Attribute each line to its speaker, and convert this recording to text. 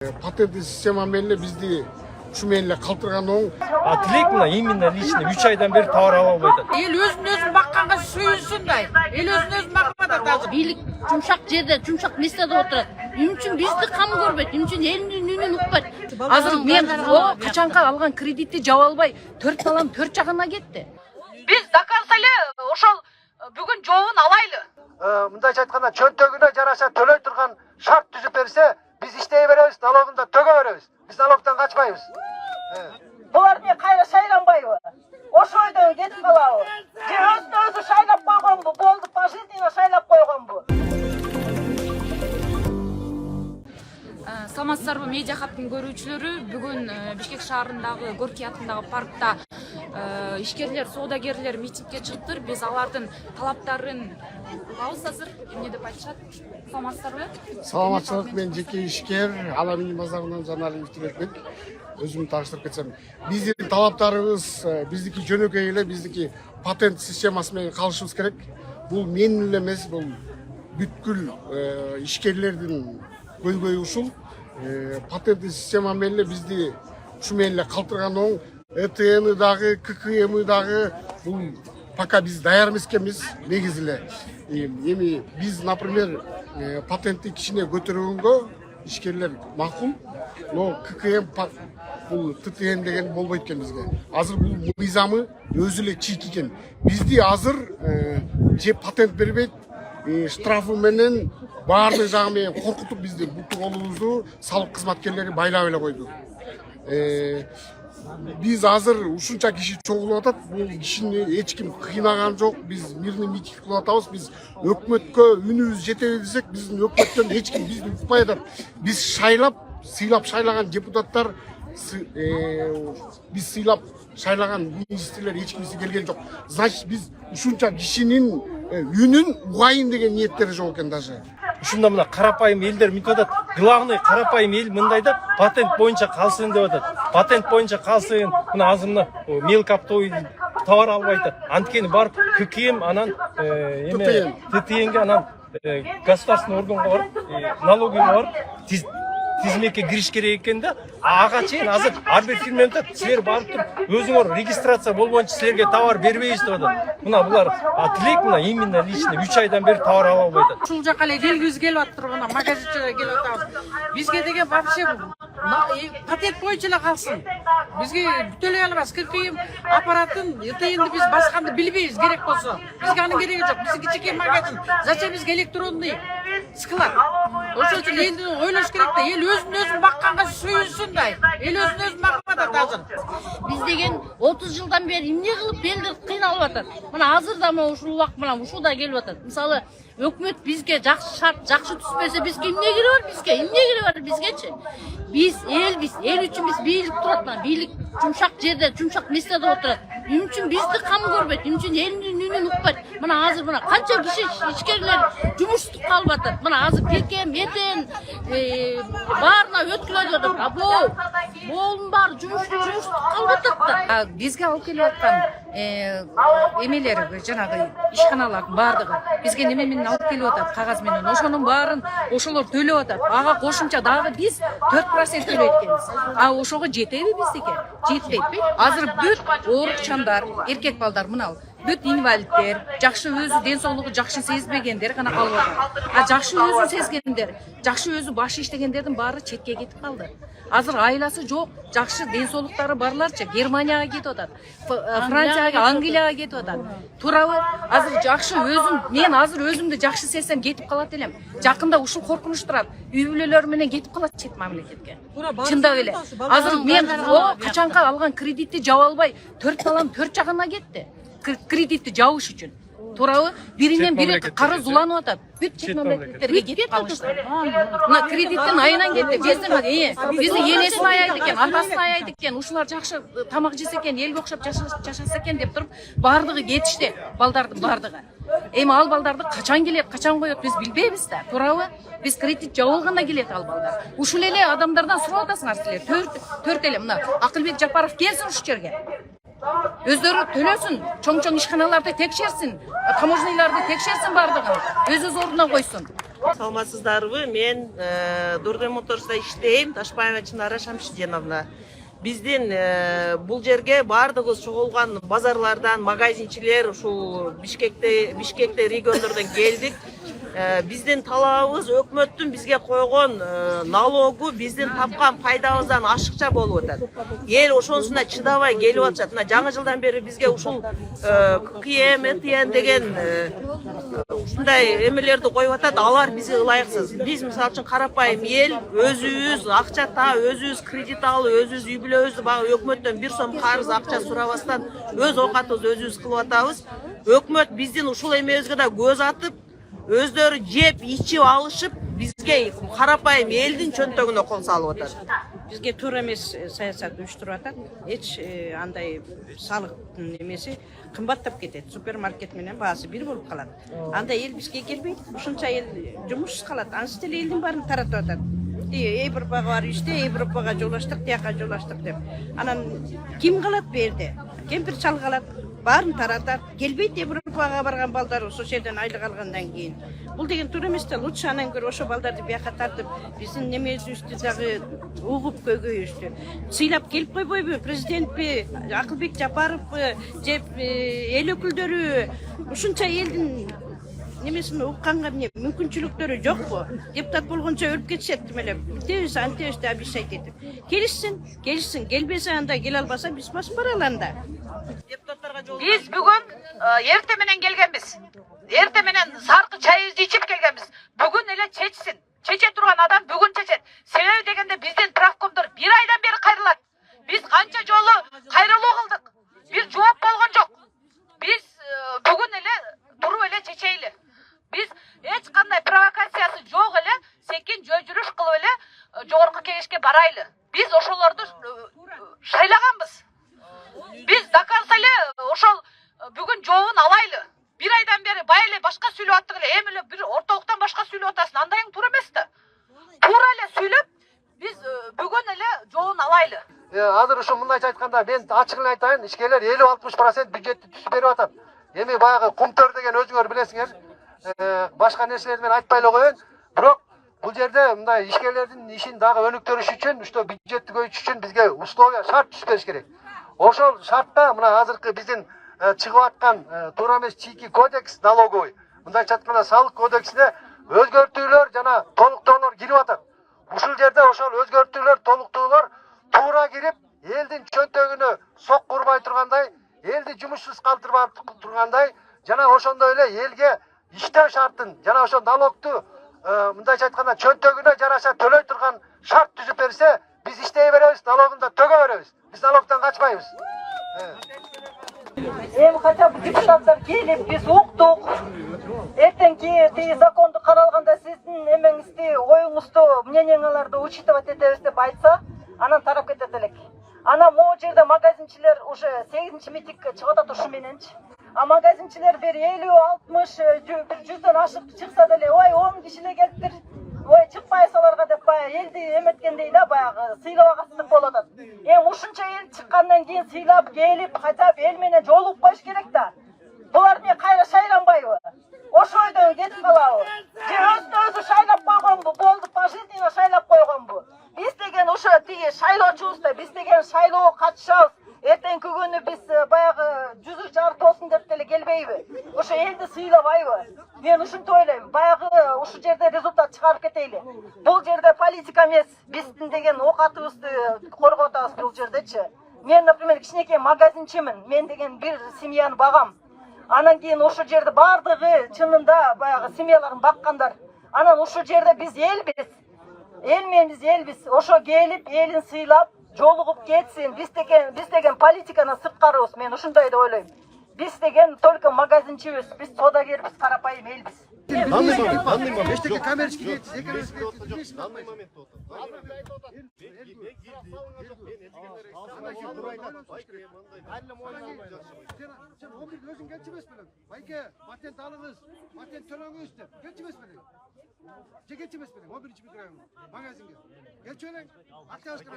Speaker 1: Патентный система менен бизди ушу менен эле калтырган оң.
Speaker 2: Тилек мына именно лично 3 айдан бери товар ала албай атат.
Speaker 3: Эл өзүн бакканга сүйүнсүндай. Эл өзүн бакпай атат.
Speaker 4: Бийлик жумшак жерде, жумшак местеде отурат. Эмне үчүн бизди кам көрбөйт? Эмне үчүн элдин үнүн укпайт?
Speaker 3: Азыр мен качанка алган кредитти жаба албай 4 балам 4 жагына кетти. Биз доказса эле ошол бүгүн жообун алайлы.
Speaker 5: Мындайча айтканда чөнтөгүнө жараша төлөй турган шарт түзүп берсе, биз иштей беребиз, налогун да төгө беребиз. Биз налогтон качпайбыз.
Speaker 6: Булар не кайра шайланбайбы? Ошо ойдон кетип калабы? Же өзү шайлап койгонбу? Болду, пожизненно шайлап койгонбу?
Speaker 7: Саламатсыздарбы, медиа хабтын көрүүчүлөрү. Бүгүн Бишкек шаарындагы Горький атындагы паркта ишкерлер, соодагерлер митингге чыктыр. Биз алардын талаптарын угабыз азыр. Эмне деп айтышат? Саламатсыздарбы?
Speaker 1: Саламатчылык, мен жеке ишкер Аламин базарынан Жаналиев Тилекбек. Өзүм тааныштырып кетсем, биздин талаптарыбыз биздики жөнөкөй эле, биздики патент системасы менен калышыбыз керек. Бул мен эле эмес, бул бүткүл ишкерлердин көйгөйү ушул. Патенттик система менен эле бизди ушу менен эле калтырган оң. ЭТН дагы, ККМ дагы бул пока биз даяр эмес экенбиз негизи эле. Эми биз, например, патентти кичине көтөргөнгө ишкерлер макул, но ККМ бул ТТН деген болбойт экен бизге. Азыр бул мыйзамы өзү эле чийик экен. Бизди азыр же патент бербейт, штрафы менен баардык жагы менен коркутуп бизди буту колубузду салык кызматкерлери байлап эле койду. Биз азыр ушунча киши чогулуп атат, бул кишини эч ким кыйнаган жок. Биз мирный митинг кылып атабыз. Биз өкмөткө үнүбүз жетеби десек, биздин өкмөттөн эч ким бизди укпай атат. Биз сыйлап шайлаган депутаттар, биз сыйлап шайлаган министрлер эч кимиси келген жок. Значит, биз ушунча кишинин үнүн угайын деген ниеттери жок экен даже.
Speaker 2: Ушунда мына карапайым элдер мынтип атат. Главный карапайым эл мындай да патент боюнча калсын деп атат. Патент боюнча калсын. Мына азыр мына мелкоптовый товар албай атат. Анткени барып ККМ анан ТТНге анан государственный органга барып, налоговый барып тизмекке кириш керек экен да. Ага чейин азыр ар бир фирма айтат, силер барып туруп өзүңөр регистрация болбойнча силерге товар бербейбиз деп атат. Мына булар тилек мына именно лично 3 айдан бери товар ала албай атат.
Speaker 3: Ушул жака эле келгибиз келип атыптыр, мына магазинчилерге келип атабыз. Бизге деген вообще патент боюнча эле калсын. Бизге бүтө эле албайбыз. ККМ аппаратын, ТТНди биз басканды билбейбиз керек болсо. Бизге анын кереги жок. Биздин кичинекей магазин. Зачем бизге электронный склад? Ошол үчүн эndi ойлош керек да, эл өзүн бакканга сүйүнсүндай. Эл өзүн бакпай атат азыр.
Speaker 4: Биз деген 30 жылдан бери эмне кылып элдер кыйналып атат. Мына азыр да ушул убак менен ушуда келип атат. Мисалы, өкмөт бизге жакшы шарт, жакшы түспөсө бизге эмне кереги бар бизгечи? Биз эл үчүн биз бийлик турат, бийлик жумшак жерде, жумшак местеде отурат. Эмне үчүн бизди кам көрбөйт? Эмне үчүн элдин үнүн укпайт? Мына азыр канча киши ишкерлер жумушсуз калып атат. Мына азыр ККМ, ЭТН баарына өткүлөп атат. Болун баары жумушсуз калып атат да.
Speaker 3: Бизге алып келип аткан эмелер, жанагы ишканалардын баардыгы бизге неме менен алып келип атат, кагаз менен. Ошонун баарын ошолор төлөп атат. Ага кошумча дагы биз 4% төлөйт экенбиз. Ошого жетеби биздики? Жетпейт. Азыр бүт оорукчандар, эркек балдар мына бүт инвалидтер, жакшы өзү ден соолугу жакшы сезбегендер гана калып атат. Жакшы өзүн сезгендер, жакшы өзү башы иштегендердин баары четке кетип калды. Азыр айласы жок, жакшы ден соолуктары барларчы Германияга кетип атат, Францияга, Англияга кетип атат. Туурабы? Азыр жакшы мен азыр өзүмдү жакшы сезсем кетип калат элем. Жакында ушул коркунуч турат. Үй бүлөлөр менен кетип калат чет мамлекетке. Чындап эле. Азыр мен качанка алган кредитти жаба албай 4 балам 4 жагына кетти. Кредитти жабыш үчүн. Туурабы? Биринен бири кары зуланып атат. Бүт чет мамлекеттерге кетип калышты. Мына кредиттин айынан кетти. Биздин энесин аяйт экен, атасын аяйт экен, ушулар жакшы тамак жесе экен, элге окшоп жашаса экен деп туруп, баардыгы кетишти, балдардын баардыгы. Эми ал балдарды качан келет, качан коет биз билбейбиз да. Туурабы? Биз кредит жабылганда келет ал балдар. Ушул эле адамдардан сурап атасыңар силер. Төрт эле мына Акылбек Жапаров келсин ушул жерге. Өздөрү төлөсүн, чоң ишканаларды текшерсин, таможняларды текшерсин бардыгын, өз ордуна койсун.
Speaker 6: Саламатсыздарбы? Мен Дордой Моторс'та иштейм, Ташбаева Чынара Шамшиденовна. Биздин бул жерге бардыгыбыз чогулган базарлардан, магазинчилер ушу Бишкекте региондордон келдик. Биздин талабыбыз өкмөттүн бизге койгон налогу биздин тапкан пайдабыздан ашыкча болуп атат. Эл ошонусуна чыдабай келип атышат. Мына жаңы жылдан бери бизге ушул КМ, ЭТН деген ушундай эмелерди коюп атат. Алар бизге ылайыксыз. Биз мисалы үчүн карапайым эл өзүбүз акча таап, өзүбүз кредит алып, өзүбүз үй бүлөбүздү багып, өкмөттөн бир сом карыз акча сурабастан өз оокатыбызды өзүбүз кылып атабыз. Өкмөт биздин ушул эмебизге да көз атып, өздөрү жеп, ичип алышып, бизге карапайым элдин чөнтөгүнө кол салып атат.
Speaker 8: Бизге туура эмес саясат уюштуруп атат. Эч андай салыктын эмеси кымбаттап кетет. Супермаркет менен баасы бир болуп калат. Анда эл бизге келбейт. Ушунча эл жумушсуз калат. Анысы деле элдин баарын таратып атат. Европага барып иште, Европага жолуштук, тияка жолуштук деп. Анан ким калат бу жерде? Кемпир чал калат. Барын таратат. Келбейт Европага барган балдар ошол жерден айлык алгандан кийин. Бул деген туура эмес да. Лучше анан көрө ошо балдарды бияка тартып, биздин немебизди дагы угуп көйгөйүштү. Сыйлап келип койбойбу? Президентпи, Акылбек Жапаровпу, же эл өкүлдөрү ушунча элдин немесин укканга эмне мүмкүнчүлүктөрү жокпу? Депутат болгончо өлүп кетишет эле. Тез антебиз да обещать этип. Келишсин, келбесе анда келе албаса биз басып баралы анда.
Speaker 3: Биз бүгүн эрте менен келгенбиз. Эрте менен саркы чайыбызды ичип келгенбиз. Бүгүн эле чечсин. Чече турган адам бүгүн чечет. Себеби дегенде биздин правкомдор бир айдан бери кайрылат. Биз канча жолу кайрылуу кылдык. Бир жооп болгон жок. Биз бүгүн эле туруп эле чечейли. Биз эч кандай провокациясы жок эле секин жөө жүрүш кылып эле жогорку кеңешке барайлы. Биз ошолорду шайлаганбыз. Биз доказса эле ошол бүгүн жообун алайлы. Бир айдан бери бай эле башка сүйлөп аттык эле, эми эле бир ортолуктан башка сүйлөп атасың. Андайың туура эмес да. Туура эле сүйлөп, биз бүгүн эле жообун алайлы.
Speaker 5: Азыр ушу мындайча айтканда мен ачыгын айтайын, ишкерлер 50-60% бюджетти түсүп берип атат. Эми баягы кумтөр деген өзүңөр билесиңер. Башка нерселерди мен айтпай эле коеюн. Бирок бул жерде мындай ишкерлердин ишин дагы өнүктүрүш үчүн, ушто бюджетти көбөйтүш үчүн бизге условия, шарт түзүп бериш керек. Ошол шартта мына азыркы биздин чыгып аткан туура эмес чийки кодекс налоговый, мындайча айтканда салык кодексине өзгөртүүлөр жана толуктоолор кирип атат. Ушул жерде ошол өзгөртүүлөр, толуктоолор туура кирип, элдин чөнтөгүнө сок урбай тургандай, элди жумушсуз калтырбай тургандай, жана ошондой эле элге иштөө шартын жана ошол налогту мындайча айтканда чөнтөгүнө жараша төлөй турган шарт түзүп берсе, биз иштей беребиз, налогун да төгө беребиз. Биз налогтон качпайбыз.
Speaker 6: Эми хотя бы депутаттар келип, биз уктук. Эртеңки тиги законду каралганда сиздин эмеңизди, оюңузду, мнениеңерди учитывать этебиз деп айтса, анан тарап кетет элек. Анан могу жерде магазинчилер уже 8-чи митингке чыгып атат ушу мененчи. А магазинчилер бир 50-60 100дөн ашык чыкса деле, ой 10 киши эле келиптир. Ой чыкпайсыз аларга деп баягы элди эметкендей да баягы сыйлабагансыздык болуп атат. Ушунча эл чыккандан кийин сыйлап келип, хотя бы эл менен жолугуп коюш керек да. Булар эмне кайра шайланбайбы? Ошо ойдон кетип калабы? Же өзү шайлап койгонбу? Болду, пожизненно шайлап койгонбу? Биз деген ошо тиги шайлоочубуз да, биз деген шайлоого катышабыз. Эртеңки күнү биз баягы жүзүк жарык болсун деп деле келбейби? Ошо элди сыйлабайбы? Мен ушинтип ойлойм. Баягы ушу жерде результат чыгарып кетейли. Бул жерде политика эмес, биздин деген оокатыбызды коргоп атабыз бул жердечи. Мен, например, кичинекей магазинчимин. Мен деген бир семьяны багам. Анан кийин ошол жерде бардыгы чынында баягы семьяларын баккандар. Анан ушул жерде биз элбиз. Эл менен биз элбиз. Ошо келип, элин сыйлап, жолугуп кетсин. Биз деген политиканы сырткарыбыз. Мен ушундай деп ойлойм. Биз деген только магазинчибиз, биз содагербиз, карапайым элбиз.
Speaker 5: Данный момент. Эчтеке коммерческий дейтсиз, экономический. Данный момент. Sen 11 özün geçi besmelen. Bayke patent alınız, patent төлөңүз деп. Geçi besmelen. Geçi besmelen. 11 içi bitireyim. Magazinge. Geç öyle. Arkadaşlar.